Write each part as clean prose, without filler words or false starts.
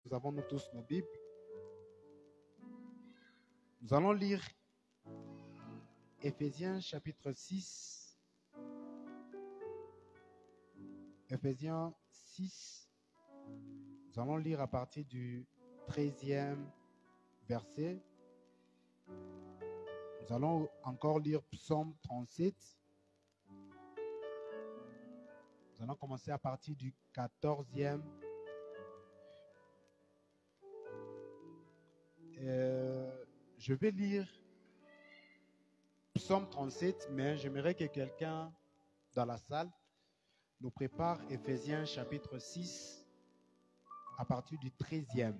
Nous avons nous tous nos Bibles. Nous allons lire Éphésiens chapitre 6. Éphésiens 6. Nous allons lire à partir du 13e verset. Nous allons encore lire Psaume 37. Nous allons commencer à partir du 14e. Je vais lire Psaume 37, mais j'aimerais que quelqu'un dans la salle nous prépare Éphésiens chapitre 6 à partir du 13e.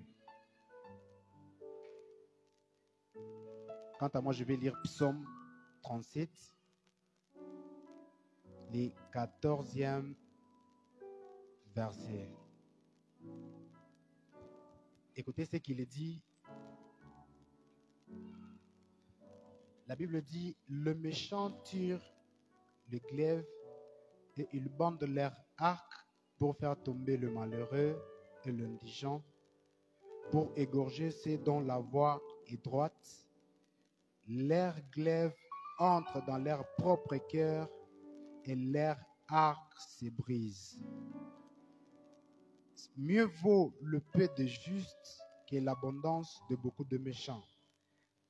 Quant à moi, je vais lire Psaume 37, les 14e versets. Écoutez ce qu'il est dit. La Bible dit, le méchant tire le glaive et il bande leur arc pour faire tomber le malheureux et l'indigent, pour égorger ceux dont la voie est droite. Leur glaive entre dans leur propre cœur et leur arc se brise. Mieux vaut le peu de justes que l'abondance de beaucoup de méchants.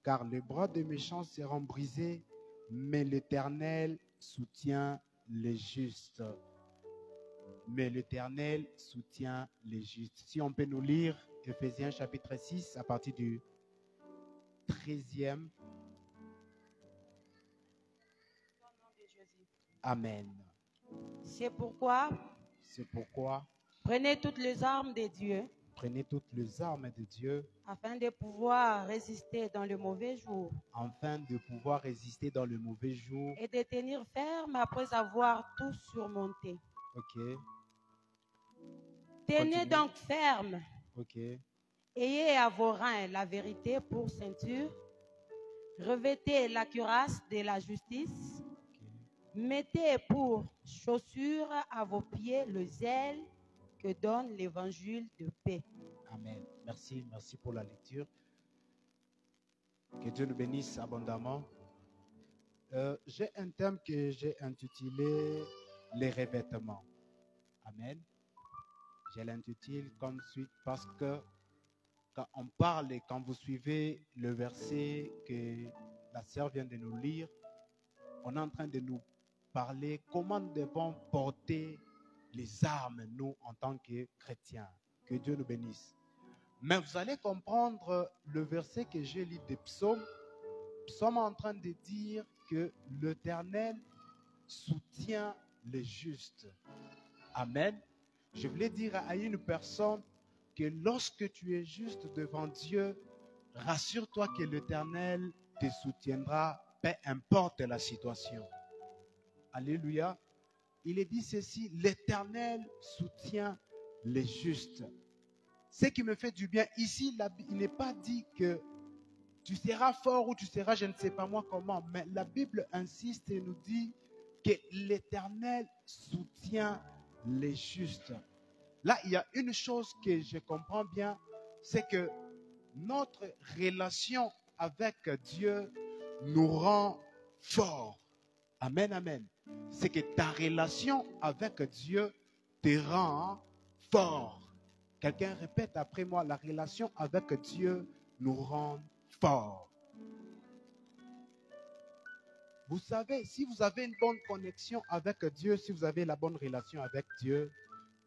Car les bras des méchants seront brisés, mais l'Éternel soutient les justes. Mais l'Éternel soutient les justes. Si on peut nous lire Éphésiens chapitre 6 à partir du 13e. Amen. C'est pourquoi, prenez toutes les armes de Dieu. Prenez toutes les armes de Dieu. Afin de pouvoir résister dans le mauvais jour. Afin de pouvoir résister dans le mauvais jour. Et de tenir ferme après avoir tout surmonté. Ok. Tenez donc ferme. Ok. Ayez à vos reins la vérité pour ceinture. Revêtez la cuirasse de la justice. Mettez pour chaussure à vos pieds le zèle que donne l'évangile de paix. Amen. Merci pour la lecture. Que Dieu nous bénisse abondamment. J'ai un thème que j'ai intitulé les revêtements. Amen. Je l'intitule comme suite parce que quand on parle et quand vous suivez le verset que la sœur vient de nous lire, on est en train de nous parler comment nous devons porter les armes, nous, en tant que chrétiens. Que Dieu nous bénisse. Mais vous allez comprendre le verset que j'ai lu des psaumes. Psaume est en train de dire que l'Éternel soutient les justes. Amen. Je voulais dire à une personne que lorsque tu es juste devant Dieu, rassure-toi que l'Éternel te soutiendra, peu importe la situation. Alléluia. Il est dit ceci, l'Éternel soutient les justes. Ce qui me fait du bien, ici, il n'est pas dit que tu seras fort ou tu seras je ne sais pas moi comment, mais la Bible insiste et nous dit que l'Éternel soutient les justes. Là, il y a une chose que je comprends bien, c'est que notre relation avec Dieu nous rend forts. Amen, amen. C'est que ta relation avec Dieu te rend fort. Quelqu'un répète après moi, la relation avec Dieu nous rend forts. Vous savez, si vous avez une bonne connexion avec Dieu, si vous avez la bonne relation avec Dieu,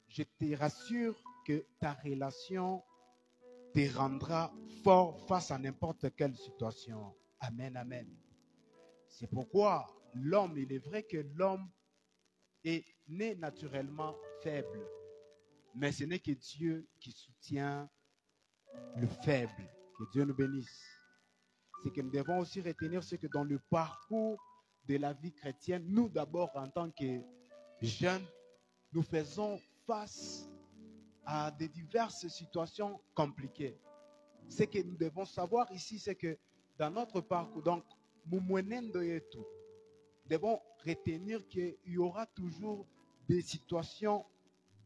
je te rassure que ta relation te rendra fort face à n'importe quelle situation. Amen, amen. C'est pourquoi l'homme, il est vrai que l'homme est né naturellement faible. Mais ce n'est que Dieu qui soutient le faible. Que Dieu nous bénisse. C'est que nous devons aussi retenir ce que dans le parcours de la vie chrétienne, nous d'abord en tant que jeunes, nous faisons face à de diverses situations compliquées. Ce que nous devons savoir ici, c'est que dans notre parcours, donc, nous devons retenir qu'il y aura toujours des situations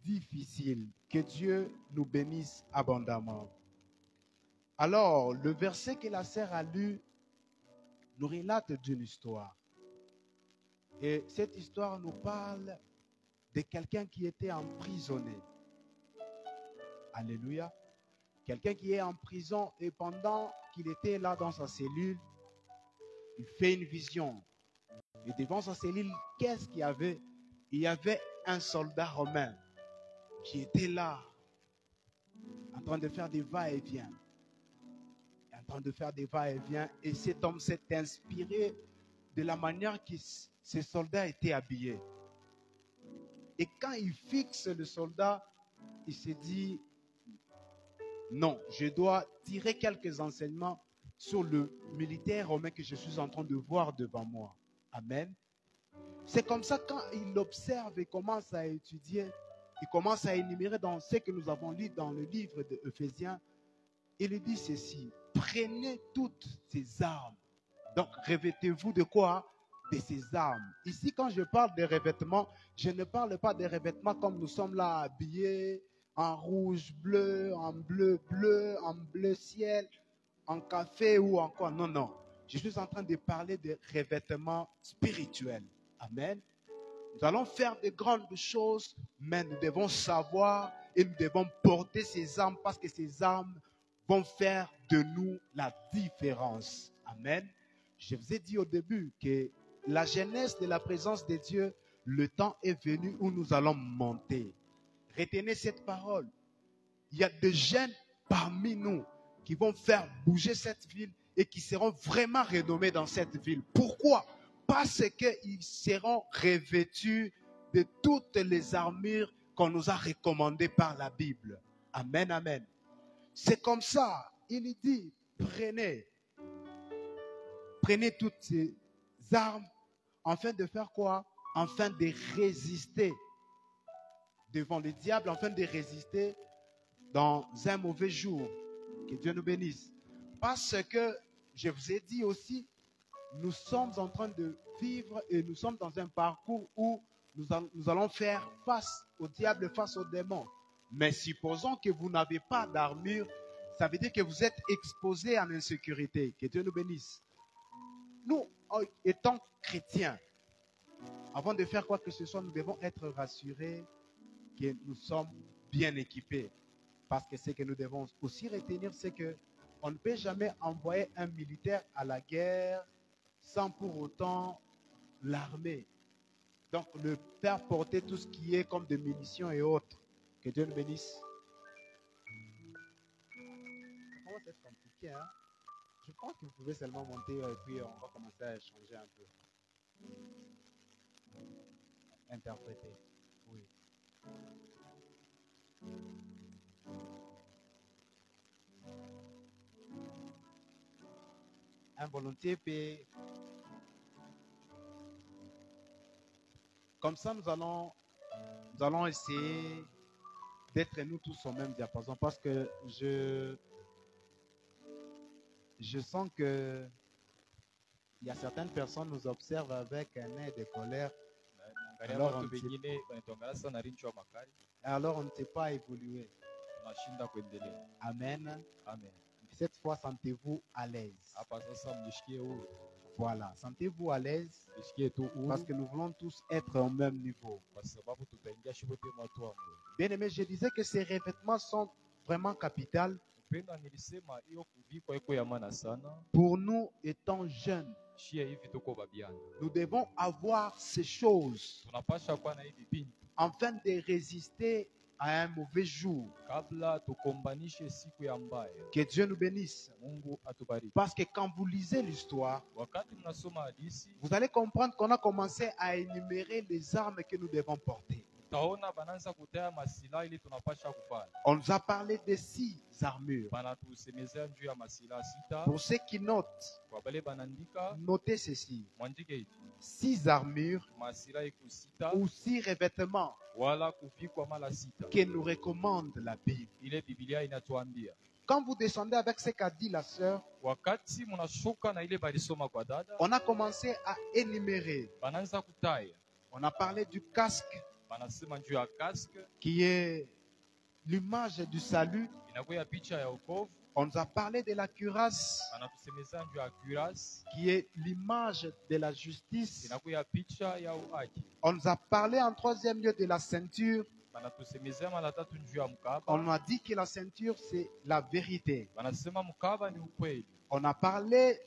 difficile. Que Dieu nous bénisse abondamment. Alors, le verset que la sœur a lu nous relate d'une histoire. Et cette histoire nous parle de quelqu'un qui était emprisonné. Alléluia. Quelqu'un qui est en prison et pendant qu'il était là dans sa cellule, il fait une vision. Et devant sa cellule, qu'est-ce qu'il y avait? Il y avait un soldat romain qui était là, en train de faire des va-et-vient. En train de faire des va-et-vient. Et cet homme s'est inspiré de la manière que ces soldats étaient habillés. Et quand il fixe le soldat, il s'est dit, non, je dois tirer quelques enseignements sur le militaire romain que je suis en train de voir devant moi. Amen. C'est comme ça quand il observe et commence à étudier, il commence à énumérer dans ce que nous avons lu dans le livre d'Éphésiens, il dit ceci, prenez toutes ces armes. Donc revêtez-vous de quoi? De ces armes. Ici, quand je parle de revêtements, je ne parle pas de revêtements comme nous sommes là habillés en rouge, bleu, en bleu, bleu, en bleu ciel, en café ou en quoi. Non, non. Je suis en train de parler de revêtements spirituels. Amen. Nous allons faire de grandes choses, mais nous devons savoir et nous devons porter ces armes parce que ces armes vont faire de nous la différence. Amen. Je vous ai dit au début que la jeunesse de la présence de Dieu, le temps est venu où nous allons monter. Retenez cette parole. Il y a des jeunes parmi nous qui vont faire bouger cette ville et qui seront vraiment renommés dans cette ville. Pourquoi? Parce qu'ils seront revêtus de toutes les armures qu'on nous a recommandées par la Bible. Amen, amen. C'est comme ça. Il dit, prenez toutes ces armes afin de faire quoi? Afin de résister devant le diable, afin de résister dans un mauvais jour. Que Dieu nous bénisse. Parce que, je vous ai dit aussi, nous sommes en train de vivre et nous sommes dans un parcours où nous allons faire face au diable, face aux démons. Mais supposons que vous n'avez pas d'armure, ça veut dire que vous êtes exposé à l'insécurité. Que Dieu nous bénisse. Nous, étant chrétiens, avant de faire quoi que ce soit, nous devons être rassurés que nous sommes bien équipés. Parce que ce que nous devons aussi retenir, c'est que on ne peut jamais envoyer un militaire à la guerre sans pour autant l'armer. Donc, le faire porter tout ce qui est comme des munitions et autres. Que Dieu nous bénisse. Ça commence à être compliqué, hein? Je pense que vous pouvez seulement monter et puis on va commencer à échanger un peu. Interpréter. Oui. Un volontiers peut. Comme ça, nous allons essayer d'être nous tous au même diapason parce que je sens que il y a certaines personnes qui nous observent avec un air de colère. Alors on ne sait pas évoluer. Amen. Amen. Cette fois, sentez-vous à l'aise. Voilà, sentez-vous à l'aise parce que nous voulons tous être au même niveau. Bien aimé, je disais que ces revêtements sont vraiment capitaux pour nous étant jeunes. Nous devons avoir ces choses afin de résister à un mauvais jour. Que Dieu nous bénisse. Parce que quand vous lisez l'histoire, vous allez comprendre qu'on a commencé à énumérer les armes que nous devons porter. On nous a parlé de 6 armures. Pour ceux qui notent, notez ceci. 6 armures ou 6 revêtements que nous recommande la Bible. Quand vous descendez avec ce qu'a dit la sœur, on a commencé à énumérer. On a parlé du casque. Banasema juu ya casque. qui est l'image du salut. Inakuwa picha ya wokovu. On nous a parlé de la cuirasse, Banatusemeza juu ya cuirasse. qui est l'image de la justice. Inakuwa picha ya uhaki. On nous a parlé en troisième lieu de la ceinture. Banatusemeza mara tatu juu ya mkaba. On nous a dit que la ceinture, c'est la vérité. Banasema mkaba ni ukweli. On a parlé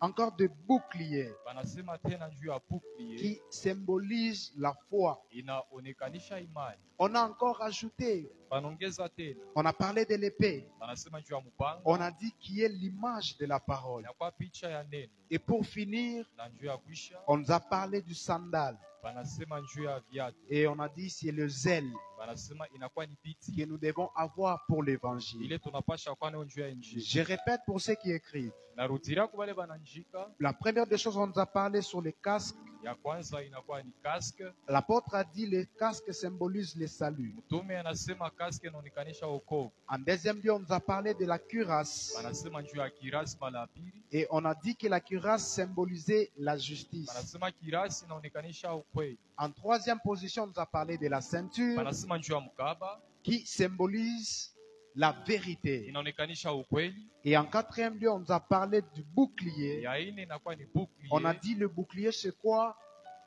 encore de bouclier, Banasema tena juu ya bouclier. qui symbolise la foi. Inaonekanisha imani. On a encore ajouté, Banongeza tena. on a parlé de l'épée. Banasema juu ya mpanga. On a dit qu'il est l'image de la parole. Inakuwa picha ya neno. Et pour finir, Na juu ya kuisha. on nous a parlé du sandal. Banasema juu ya viatu. Et on a dit c'est le zèle Banasema inakuwa ni piti. que nous devons avoir pour l'évangile. Ile tunapasha kwa nayo juu ya injili. Je répète pour ceux qui écrivent. Narudia kwa wale bananjika. La première des choses, on nous a parlé sur les casques. Ya kwanza inakuwa ni casque. L'apôtre a dit les casques symbolisent le salut. Mtume anasema casque inaonekanisha wokovu. En deuxième lieu, on nous a parlé de la cuirasse. Banasema juu ya kirasi mara pili. Et on a dit que la cuirasse symbolisait la justice. Banasema kirasi inaonekanisha ukweli. En troisième position, on nous a parlé de la ceinture Banasema juu ya mkaba qui symbolise la vérité. inaonekanisha ukweli. Et en quatrième lieu, on nous a parlé du bouclier. Ya ine inakuwa ni bouclier. On a dit le bouclier, c'est quoi?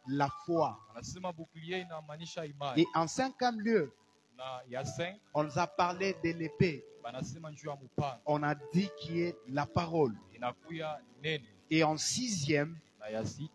La foi. Anasema bouclier inamaanisha imani. Et en cinquième lieu, Na ya 5 on nous a parlé de l'épée. banasema juu ya mpanga. On a dit qui est la parole. Inakuya nene. Et en sixième, Na ya 6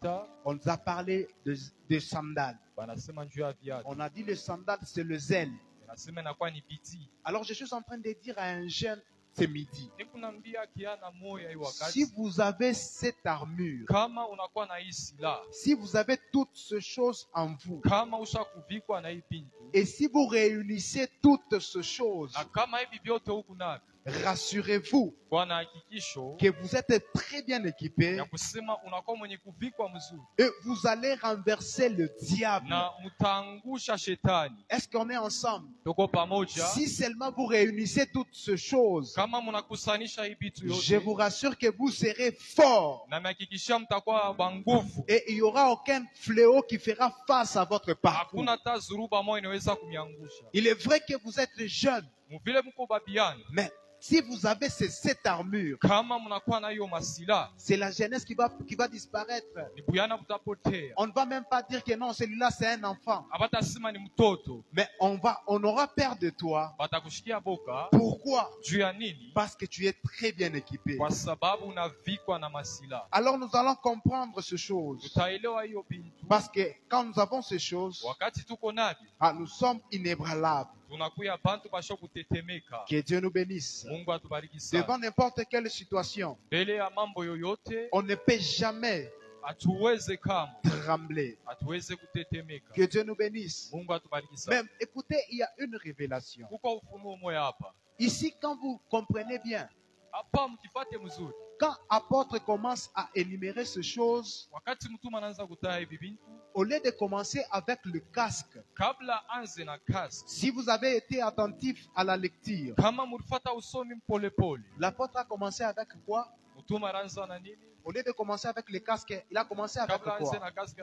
on nous a parlé de sandales. banasema juu ya viatu. On a dit le sandal, c'est le zèle. Banasema inakuwa ni piti. Alors je suis en train de dire à un jeune ce midi, Nikunambia kiana moya hii wakati. si vous avez cette armure, Kama unakuwa na hii silaha. si vous avez toutes ces choses en vous, Kama ushakuvikwa na hii pintu. et si vous réunissez toutes ces choses, Na kama hivi vyote huku navyo. rassurez-vous Kwa na hakikisho que vous êtes très bien équipés ya kusema unakuwa mwenye kuvikwa mzuri. et vous allez renverser le diable. Na mtaangusha shetani. Est-ce qu'on est ensemble? Tuko pamoja. Si seulement vous réunissez toutes ces choses, Kama mnakusanisha hii vitu je yote. vous rassure que vous serez forts Na mhakikishia mtakuwa banguvu. et il n'y aura aucun fléau qui fera face à votre parcours. Hakuna hata zuruba moja inaweza kumiangusha. Il est vrai que vous êtes jeune, Mvile mko babiani. mais si vous avez cette armure, Kama mnakuwa na hiyo masila. c'est la jeunesse qui va disparaître. Ni buyana butapotea. On ne va même pas dire que non, celui-là c'est un enfant. Abatasema ni mtoto. Mais on aura peur de toi. Batakushikia boka. Pourquoi? Juu ya nini? Parce que tu es très bien équipé. Kwa sababu unavikwa na masila. Alors nous allons comprendre ces choses. Tutaelewa hiyo bintu. Parce que quand nous avons ces choses, Wakati tuko navyo. nous sommes inébranlables. Tunakuya bantu basho kutetemeka. Que Dieu nous bénisse. Mungu atubariki sana. Devant n'importe quelle situation, Mbele ya mambo yoyote on ne peut jamais hatuweze kama trembler. hatuweze kutetemeka. Que Dieu nous bénisse. Mungu atubariki sana. Même, écoutez, il y a une révélation. Kuko ufunuo moya hapa. Ici, quand vous comprenez bien, Hapa mkifate mzuri. quand apôtre commence à énumérer ces choses, Wakati mtume anaanza kutaya hivi bintu, au lieu de commencer avec le casque, kabla anze na kasi. si vous avez été attentif à la lecture, Kama mlifata usomi mpole. l'apôtre a commencé avec quoi? Mtume anaanza na nini? Au lieu de commencer avec le casque, il a commencé avec Kabla anze quoi? na kasi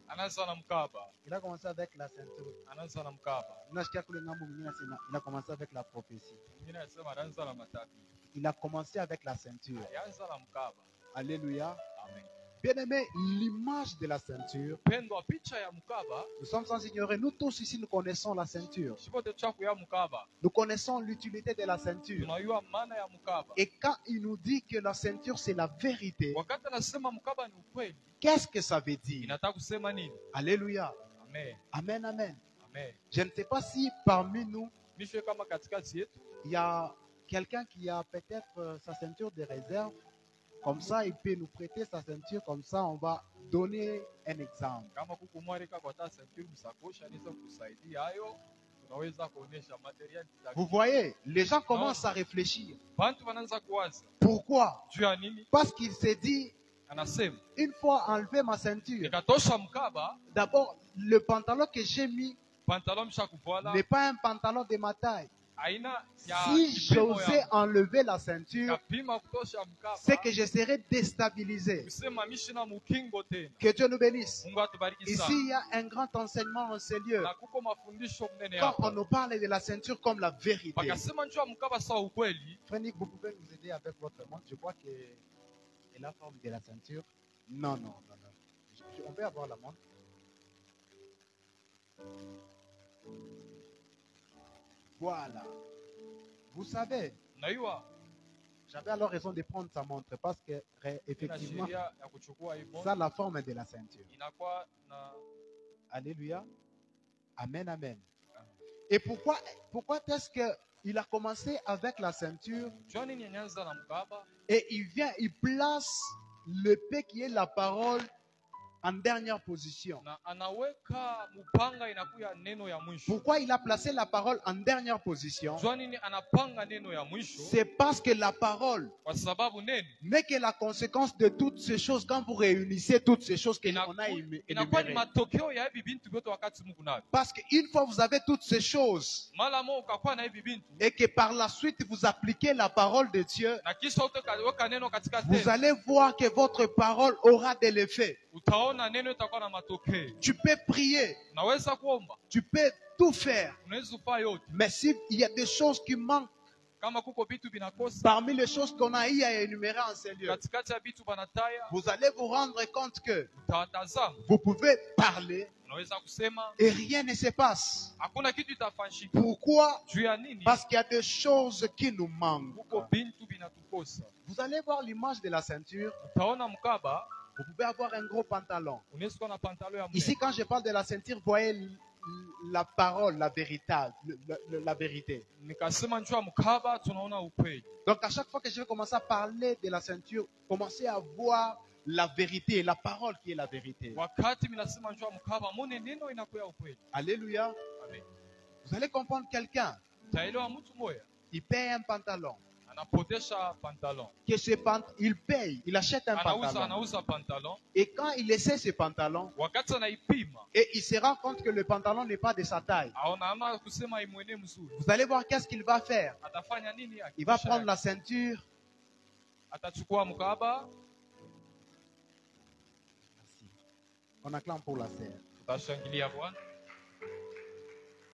anaanza na mkaba. Il a commencé avec la ceinture. Anaanza na mkaba. Nasikia kule ngambo mwingine anasema, il a commencé avec la prophétie. Mwingine anasema anaanza na matapi. Il a commencé avec la ceinture. Alianza na mkaba. Alléluia. Amen. Bien-aimé, l'image de la ceinture, Pendwa picha ya mkaba, nous sommes sans ignorer, nous tous ici nous connaissons la ceinture. shibote chaku ya mkaba. Nous connaissons l'utilité de la ceinture. Tunayua maana ya mkaba. Et quand il nous dit que la ceinture c'est la vérité, Wakati anasema mkaba ni ukweli, qu'est-ce que ça veut dire? inataka kusema nini? Alléluia. Amen. Amen, amen. Amen. Je ne sais pas si parmi nous, Mishwe kama katikati yetu il y a quelqu'un qui a peut-être sa ceinture de réserve. Comme ça, il peut nous prêter sa ceinture. Comme ça, on va donner un exemple. kama kuku mwarika kwa taa sentiri msakoshi anaweza kusaidia hayo, tunaweza kuonesha material. Vous voyez, les gens commencent à réfléchir. Bantu wanaanza kuwaza Pourquoi? juu ya nini? Parce qu'il s'est dit, Anasema une fois enlevé ma ceinture, nikatosha mkaba, d'abord, le pantalon que j'ai mis pantalon mshakuvala n'est pas un pantalon de ma taille. aina ya Si kipimo j'osais ya enlever la ceinture, kapima kutosha mkaba, c'est que je serais déstabilisé. kusema mishina mukingo tena. Que Dieu nous bénisse. Mungu atubariki Ici, sana. il y a un grand enseignement en ce lieu. Na kuko mafundisho mnene Quand on hapa. nous parle de la ceinture comme la vérité. Pakasema njoo mkaba sawa ukweli. Frère Nick, vous pouvez nous aider avec votre montre. Je crois que c'est la forme de la ceinture. Non, non, non, non. On peut avoir la montre. Voilà. Vous savez, Unaiwa j'avais alors raison de prendre sa montre parce que ina effectivement, sheria ya kuchukua hii ça montre la forme de la ceinture. inakuwa na Alléluia. Amen, amen. Et pourquoi est-ce qu'il a commencé avec la ceinture njoo nini nyanza na mkaba et il vient, il place l'épée qui est la parole en dernière position. na anaweka mupanga inakuya neno ya mwisho. Pourquoi il a placé la parole en dernière position? Njoo nini anapanga neno ya mwisho? C'est parce que la parole Kwa sababu neno n'est que la conséquence de toutes ces choses quand vous réunissez toutes ces choses qu'on a inakuwa ni énumérées. matokeo ya hivi bintu vyote wakati Mungu navyo. Parce qu'une fois vous avez toutes ces choses Mara moja ukakuwa na hivi bintu et que par la suite vous appliquez la parole de Dieu, na kisha utaweka neno katika vous tendo, allez voir que votre parole aura de l'effet. utaona neno itakuwa na matokeo. Tu peux prier, Unaweza kuomba, tu peux tout faire, unaweza kufanya yote. mais s'il y a des choses qui manquent Kama kuko vitu vinakosa parmi les choses qu'on a eu à énumérer en ces lieux, katikati ya vitu banataya, vous allez vous rendre compte que utawatazama, vous pouvez parler unaweza kusema et rien ne se passe. hakuna kitu itafanyika. Pourquoi? Juu ya nini? Parce qu'il y a des choses qui nous manquent. Kuko bintu vinatukosa. Vous allez voir l'image de la ceinture. Utaona mkaba, Vous pouvez avoir un gros pantalon. unaweza kuwa na pantalo ya Ici, mne. quand je parle de la ceinture, vous voyez la parole, la vérité, la vérité. Nikasema njoo ya mkaba tunaona ukweli. Donc, à chaque fois que je vais commencer à parler de la ceinture, commencez à voir la vérité, la parole qui est la vérité. Wakati minasema njoo ya mkaba, mone neno inakuwa ukweli. Alléluia. Amen. Vous allez comprendre quelqu'un, Taelewa mtu moya il paye un pantalon. anapotesha pantalon. Il paye, il achète un pantalon. Anauza pantalon. Et quand il essaie ce pantalon, Wakati anaipima, et il se rend compte que le pantalon n'est pas de sa taille, aona ama kusema imwene mzuri. vous allez voir qu'est-ce qu'il va faire. Atafanya nini? Il va prendre la ceinture. Atachukua mkaba, Merci. On acclame pour la sœur. tutashangilia Bwana.